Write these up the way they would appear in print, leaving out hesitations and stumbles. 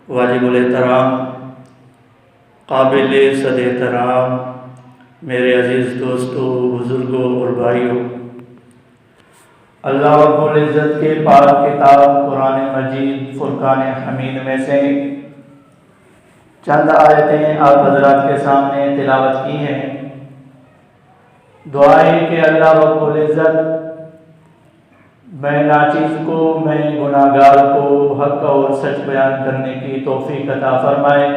واجب الاحترام، قابل صد احترام میرے عزیز دوستوں، بزرگوں اور بھائیوں، اللہ رب العزت کے پاک کتاب قرآن مجید فرقان حمید میں سے چند آیتیں آپ حضرات کے سامنے تلاوت کی ہیں۔ دعا ہے کہ اللہ رب العزت میں ناچیز کو، میں گناہگار کو حق اور سچ بیان کرنے کی توفیق عطا فرمائے۔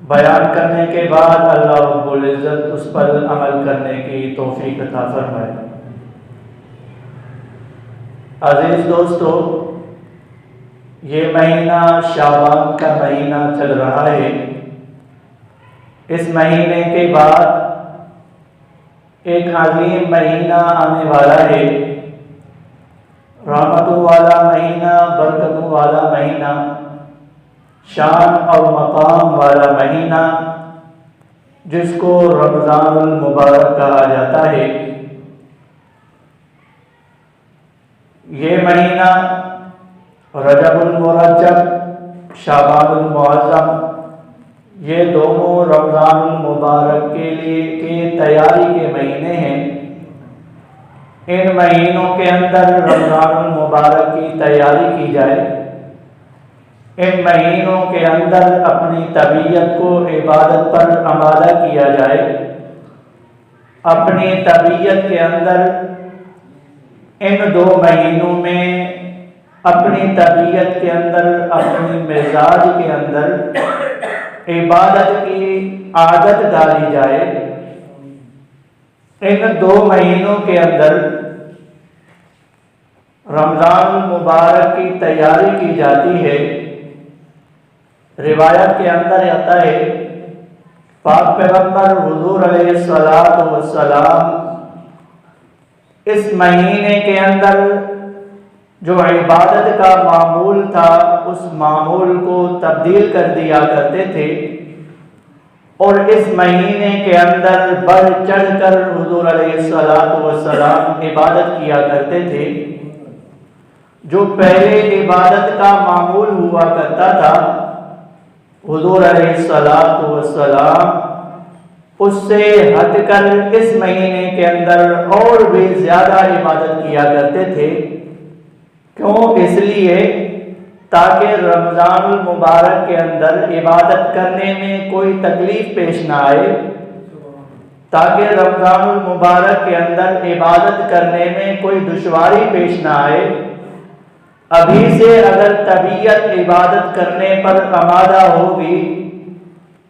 بیان کرنے کے بعد اللہ رب العزت اس پر عمل کرنے کی توفیق عطا فرمائے۔ عزیز دوستو، یہ مہینہ شعبان کا مہینہ چل رہا ہے۔ اس مہینے کے بعد ایک عظیم مہینہ آنے والا ہے، رحمتوں والا مہینہ، برکتوں والا مہینہ، شان اور مقام والا مہینہ، جس کو رمضان المبارک کہا جاتا ہے۔ یہ مہینہ رجب المرجب، شعبان المعظم، یہ دونوں رمضان المبارک کے لیے تیاری کے مہینے ہیں۔ ان مہینوں کے اندر رمضان المبارک کی تیاری کی جائے، ان مہینوں کے اندر اپنی طبیعت کو عبادت پر آمادہ کیا جائے، اپنی طبیعت کے اندر ان دو مہینوں میں اپنی طبیعت کے اندر، اپنی مزاج کے اندر عبادت کی عادت ڈالی جائے۔ ان دو مہینوں کے اندر رمضان المبارک کی تیاری کی جاتی ہے۔ روایت کے اندر آتا ہے، پاک پیغمبر حضور علیہ الصلوۃ والسلام اس مہینے کے اندر جو عبادت کا معمول تھا، اس معمول کو تبدیل کر دیا کرتے تھے، اور اس مہینے کے اندر بڑھ چڑھ کر حضور علیہ الصلوۃ والسلام عبادت کیا کرتے تھے۔ جو پہلے عبادت کا معمول ہوا کرتا تھا، حضور علیہ الصلوۃ والسلام اس سے ہٹ کر اس مہینے کے اندر اور بھی زیادہ عبادت کیا کرتے تھے۔ کیوں؟ اس لیے تاکہ رمضان المبارک کے اندر عبادت کرنے میں کوئی تکلیف پیش نہ آئے، تاکہ رمضان المبارک کے اندر عبادت کرنے میں کوئی دشواری پیش نہ آئے۔ ابھی سے اگر طبیعت عبادت کرنے پر آمادہ ہوگی،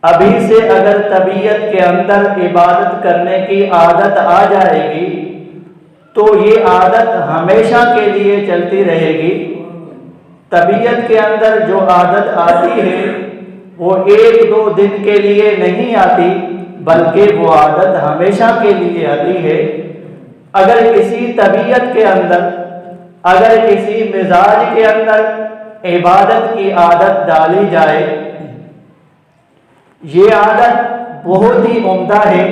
ابھی سے اگر طبیعت کے اندر عبادت کرنے کی عادت آ جائے گی تو یہ عادت ہمیشہ کے لیے چلتی رہے گی۔ طبیعت کے اندر جو عادت آتی ہے وہ ایک دو دن کے لیے نہیں آتی، بلکہ وہ عادت ہمیشہ کے لیے آتی ہے۔ اگر کسی طبیعت کے اندر، اگر کسی مزاج کے اندر عبادت کی عادت ڈالی جائے، یہ عادت بہت ہی عمدہ ہے،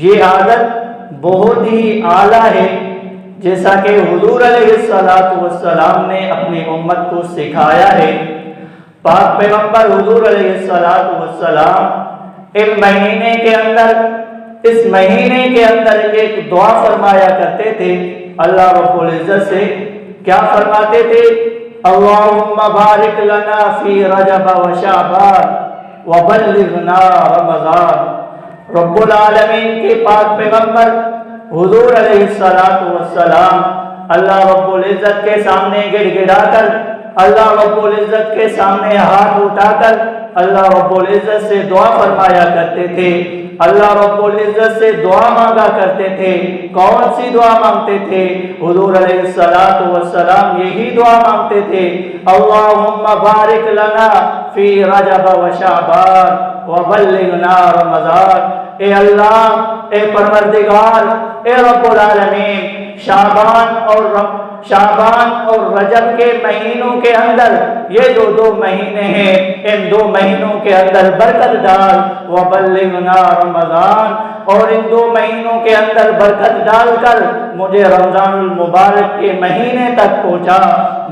یہ عادت بہت ہی اعلیٰ ہے، جیسا کہ حضور علیہ الصلوۃ والسلام نے اپنی امت کو سکھایا ہے۔ پاک پیغمبر حضور علیہ الصلوۃ والسلام اس مہینے کے اندر ایک دعا فرمایا کرتے تھے اللہ رب العزت سے۔ کیا فرماتے تھے؟ اللہم بارک لنا فی رجب و شعبان وبلغنا رمضان۔ رب العالمین کے پاک پیغمبر حضور علیہ الصلوۃ والسلام اللہ رب العزت کے سامنے گڑ گڑا کر، اللہ رب العزت کے سامنے ہاتھ اٹھا کر اللہ رب العزت سے دعا فرمایا کرتے تھے، اللہ رب العزت سے دعا مانگا کرتے تھے۔ کون سی دعا مانگتے تھے؟ حضور علیہ الصلوۃ والسلام یہی دعا مانگتے تھے، اللہم بارک لنا فی رجب و شعبان وبلغنا رمضان۔ اے اللہ، اے پروردگار، اے رب العالمین، شعبان اور رجب کے مہینوں کے اندر، یہ جو دو مہینے ہیں، ان دو مہینوں کے اندر برکت ڈال، وبلغنا رمضان، اور ان دو مہینوں کے اندر برکت ڈال کر مجھے رمضان المبارک کے مہینے تک پہنچا۔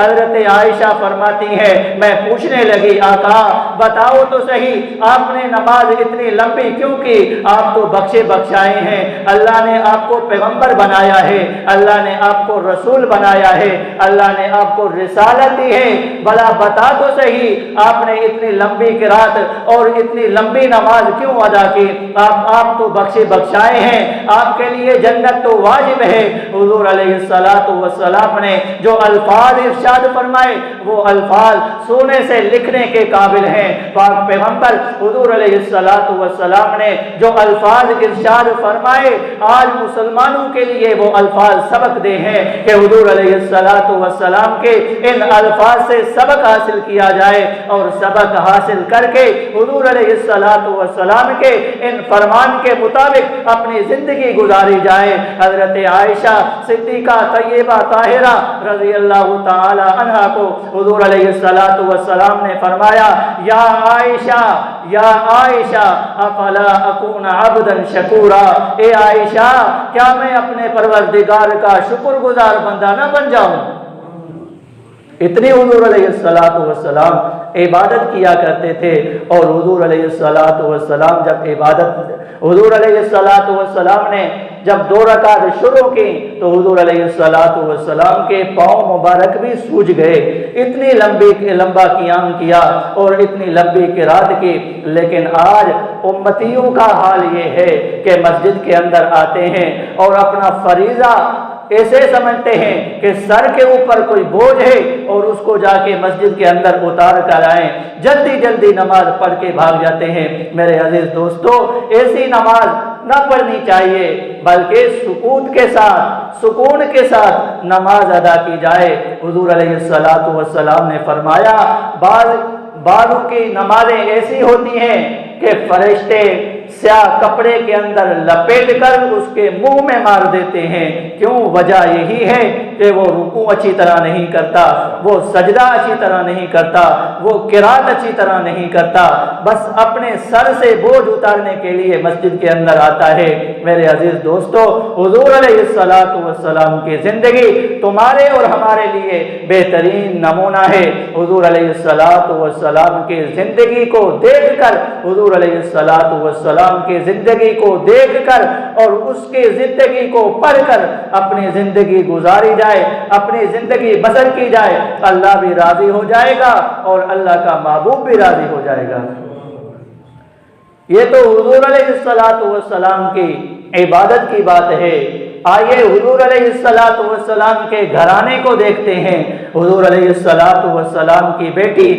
حضرت عائشہ فرماتی ہیں میں پوچھنے لگی آقا بتاؤ تو صحیح آپ نے نماز اتنی لمبی کیوں کی؟ آپ تو بخشے بخشائے ہیں، اللہ نے آپ کو پیغمبر بنایا ہے، اللہ نے آپ کو رسول بنایا ہے، اللہ نے آپ کو رسالت دی ہے، بھلا بتا تو صحیح آپ نے اتنی لمبی قرات اور اتنی لمبی نماز کیوں ادا کی؟ آپ تو بخشے بخشائے ہیں، آپ کے لیے جنت تو واجب ہے۔ حضور علیہ السلام نے جو الفاظ ارشاد فرمائے وہ الفاظ سونے سے لکھنے کے قابل ہیں۔ پاک پیغمبر حضور علیہ السلام نے جو الفاظ ارشاد فرمائے آج مسلمانوں کے لیے وہ الفاظ سبق دے ہیں کہ حضور علیہ السلام کے ان الفاظ سے سبق حاصل کیا جائے اور سبق حاصل کر کے حضور علیہ السلام کے ان فرمان کے مطابق اپنی زندگی گزاری جائے۔ حضرت عائشہ صدیقہ طیبہ طاہرہ رضی اللہ تعالی عنہا کو حضور علیہ السلام نے فرمایا یا عائشہ افلا اکون عبدا شکورا، اے عائشہ کیا میں اپنے پروردگار کا شکر گزار بندہ نہ بن جاؤں؟ اتنی حضور علیہ السلام عبادت کیا کرتے تھے، اور حضور علیہ السلام جب حضور علیہ السلام نے جب 2 رکعت شروع کی تو حضور علیہ السلام کے پاؤں مبارک بھی سوج گئے، اتنی لمبا قیام کیا اور اتنی لمبی قرات کی۔ لیکن آج امتیوں کا حال یہ ہے کہ مسجد کے اندر آتے ہیں اور اپنا فریضہ ایسے سمجھتے ہیں کہ سر کے اوپر کوئی بوجھ ہے اور اس کو جا کے مسجد کے اندر اتار کر آئیں، جلدی نماز پڑھ کے بھاگ جاتے ہیں۔ میرے عزیز دوستو ایسی نماز نہ پڑھنی چاہیے، بلکہ سکون کے ساتھ نماز ادا کی جائے۔ حضور علیہ السلام نے فرمایا بعضوں کی نمازیں ایسی ہوتی ہیں کہ فرشتے سیاہ کپڑے کے اندر لپیٹ کر اس کے منہ میں مار دیتے ہیں۔ کیوں؟ وجہ یہی ہے کہ وہ رکوع اچھی طرح نہیں کرتا، وہ سجدہ اچھی طرح نہیں کرتا، وہ قرات اچھی طرح نہیں کرتا، بس اپنے سر سے بوجھ اتارنے کے لیے مسجد کے اندر آتا ہے۔ میرے عزیز دوستو حضور علیہ السلام کی زندگی تمہارے اور ہمارے لیے بہترین نمونہ ہے۔ حضور علیہ السلام کی زندگی کو دیکھ کر، حضور علیہ السلام کی زندگی کو دیکھ کر اور اس کی زندگی کو پڑھ کر اپنی زندگی گزاری جائے، اپنی زندگی بسر کی جائے، اللہ بھی راضی ہو جائے گا اور اللہ کا محبوب بھی راضی ہو جائے گا۔ یہ تو حضور علیہ السلام کی عبادت کی بات ہے۔ آئیے حضور علیہ السلام کے گھرانے کو دیکھتے ہیں۔ حضور علیہ السلام کی بیٹی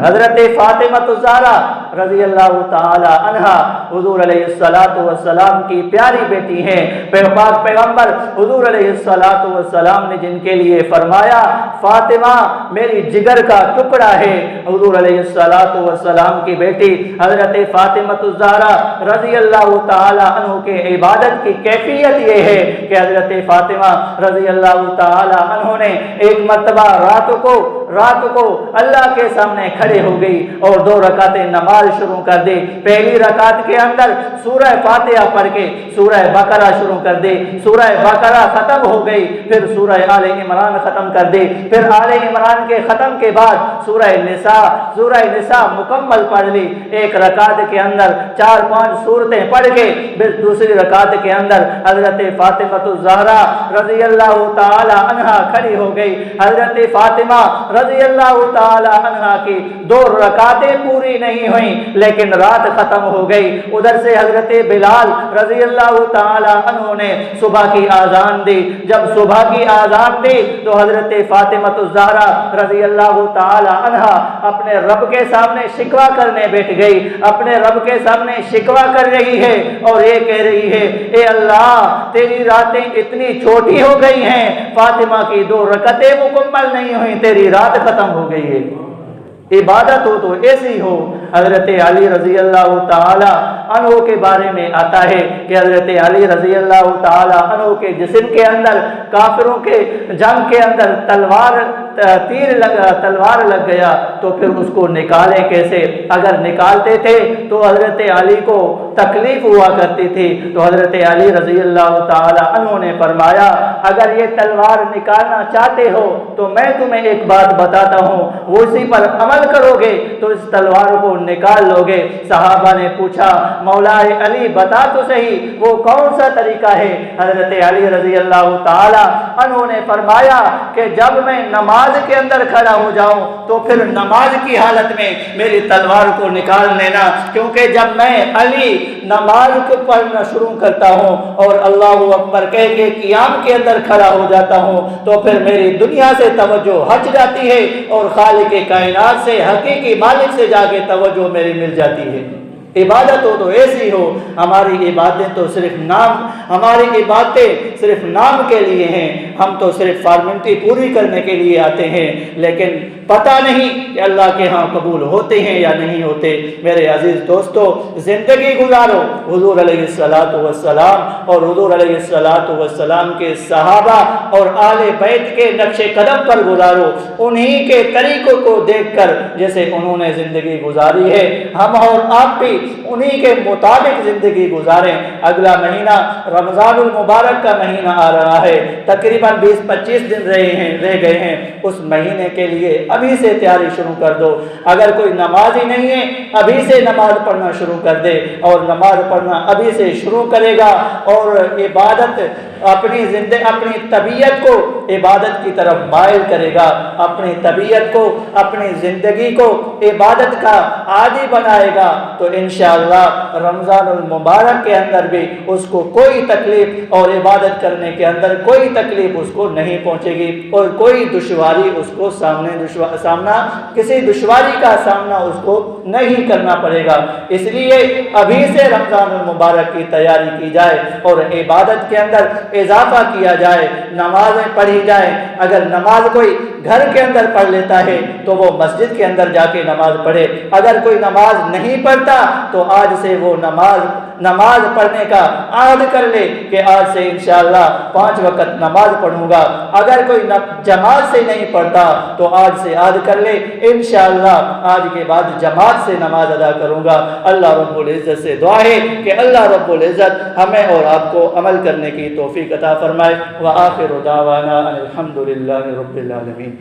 حضرت فاطمہ الزہرا رضی اللہ تعالی عنہا حضور علیہ السلام کی پیاری بیٹی ہیں۔ پاک پیغمبر حضور علیہ السلام نے جن کے لیے فرمایا فاطمہ میری جگر کا ٹکڑا ہے، حضور علیہ السلام کی بیٹی حضرت فاطمہ الزہرا رضی اللہ تعالی عنہ کے عبادت کی کیفیت یہ ہے کہ حضرت فاطمہ رضی اللہ تعالی عنہ نے ایک مرتبہ رات کو اللہ کے سامنے کھڑے ہو گئی اور 2 رکعتیں نماز شروع کر دی۔ پہلی رکعت کے اندر سورہ فاتحہ پڑھ کے سورہ بقرہ شروع کر دی، سورہ بقرہ ختم ہو گئی، پھر سورہ آل عمران ختم کر دی، پھر آل عمران کے ختم کے بعد سورہ نساء مکمل پڑھ لی۔ ایک رکعت کے اندر 4-5 سورتیں پڑھ کے پھر دوسری رکعت کے اندر حضرت فاطمہ الزہرا رضی اللہ تعالی عنہا کھڑی ہو گئی۔ حضرت فاطمہ رضی اللہ تعالی عنہا کی 2 رکعتیں پوری نہیں ہوئیں لیکن رات ختم ہو گئی۔ ادھر سے حضرت بلال رضی اللہ تعالی عنہ نے صبح کی آذان دی۔ جب صبح کی آذان دی تو حضرت فاطمہ الزہرا رضی اللہ تعالی عنہا اپنے رب کے سامنے شکوہ کرنے بیٹھ گئی، اپنے رب کے سامنے شکوہ کر رہی ہے اور یہ کہہ رہی ہے اے اللہ تیری راتیں اتنی چھوٹی ہو گئی ہیں، فاطمہ کی 2 رکعتیں مکمل نہیں ہوئی، تیری رات ختم ہو گئی ہے۔ عبادت ہو تو ایسی ہو۔ حضرت علی رضی اللہ تعالی عنہ کے بارے میں آتا ہے کہ حضرت علی رضی اللہ تعالی عنہ کے جسم کے اندر کافروں کے جنگ کے اندر تلوار تلوار لگ گیا تو پھر اس کو نکالیں کیسے؟ اگر نکالتے تھے تو حضرت علی کو تکلیف ہوا کرتی تھی، تو حضرت علی رضی اللہ تعالی عنہ نے فرمایا اگر یہ تلوار نکالنا چاہتے ہو تو میں تمہیں ایک بات بتاتا ہوں، وہ اسی پر عمل کرو گے تو اس تلوار کو نکال لو گے۔ صحابہ نے پوچھا مولا علی بتا تو صحیح وہ کون سا طریقہ ہے؟ حضرت علی رضی اللہ تعالی عنہ نے فرمایا کہ جب میں نماز کے اندر کھڑا ہو جاؤں تو پھر نماز کی حالت میں میری تلوار کو نکال لینا، کیونکہ جب میں علی نماز کو پڑھنا شروع کرتا ہوں اور اللہ اکبر کہہ کے قیام کے اندر کھڑا ہو جاتا ہوں تو پھر میری دنیا سے توجہ ہٹ جاتی ہے اور خالق کائنات سے، حقیقی مالک سے جا کے توجہ میری مل جاتی ہے۔ عبادت ہو تو ایسی ہو، ہماری عبادتیں تو صرف نام، ہماری عبادتیں صرف نام کے لیے ہیں، ہم تو صرف فارمیلٹی پوری کرنے کے لیے آتے ہیں، لیکن پتہ نہیں کہ اللہ کے ہاں قبول ہوتے ہیں یا نہیں ہوتے۔ میرے عزیز دوستو، زندگی گزارو حضور علیہ الصلوۃ والسلام اور حضور علیہ الصلوۃ والسلام کے صحابہ اور آل بیت کے نقش قدم پر گزارو، انہی کے طریقوں کو دیکھ کر جیسے انہوں نے زندگی گزاری ہے ہم اور آپ بھی انہی کے مطابق زندگی گزاریں۔ اگلا مہینہ رمضان المبارک کا مہینہ آ رہا ہے، تقریباً 20-25 دن رہ گئے ہیں، اس مہینے کے لیے ابھی سے تیاری شروع کر دو۔ اگر کوئی نماز ہی نہیں ہے ابھی سے نماز پڑھنا شروع کر دے، اور نماز پڑھنا ابھی سے شروع کرے گا اور عبادت اپنی طبیعت کو عبادت کی طرف مائل کرے گا، اپنی طبیعت کو، اپنی زندگی کو عبادت کا عادی بنائے گا تو انشاءاللہ رمضان المبارک کے اندر بھی اس کو کوئی تکلیف اور عبادت کرنے کے اندر کوئی تکلیف اس کو نہیں پہنچے گی اور کوئی دشواری اس کو کسی دشواری کا سامنا اس کو نہیں کرنا پڑے گا۔ اس لیے ابھی سے رمضان المبارک کی تیاری کی جائے اور عبادت کے اندر اضافہ کیا جائے، نمازیں پڑھی جائیں۔ اگر نماز کوئی گھر کے اندر پڑھ لیتا ہے تو وہ مسجد کے اندر جا کے نماز پڑھے، اگر کوئی نماز نہیں پڑھتا تو آج سے وہ نماز پڑھنے کا عہد کر لے کہ آج سے انشاءاللہ 5 وقت نماز پڑھوں گا۔ اگر کوئی جماعت سے نہیں پڑھتا تو آج سے عہد کر لے انشاءاللہ آج کے بعد جماعت سے نماز ادا کروں گا۔ اللہ رب العزت سے دعا ہے کہ اللہ رب العزت ہمیں اور آپ کو عمل کرنے کی توفیق عطا فرمائے۔ وآخر دعوانا ان الحمد للہ رب العالمین۔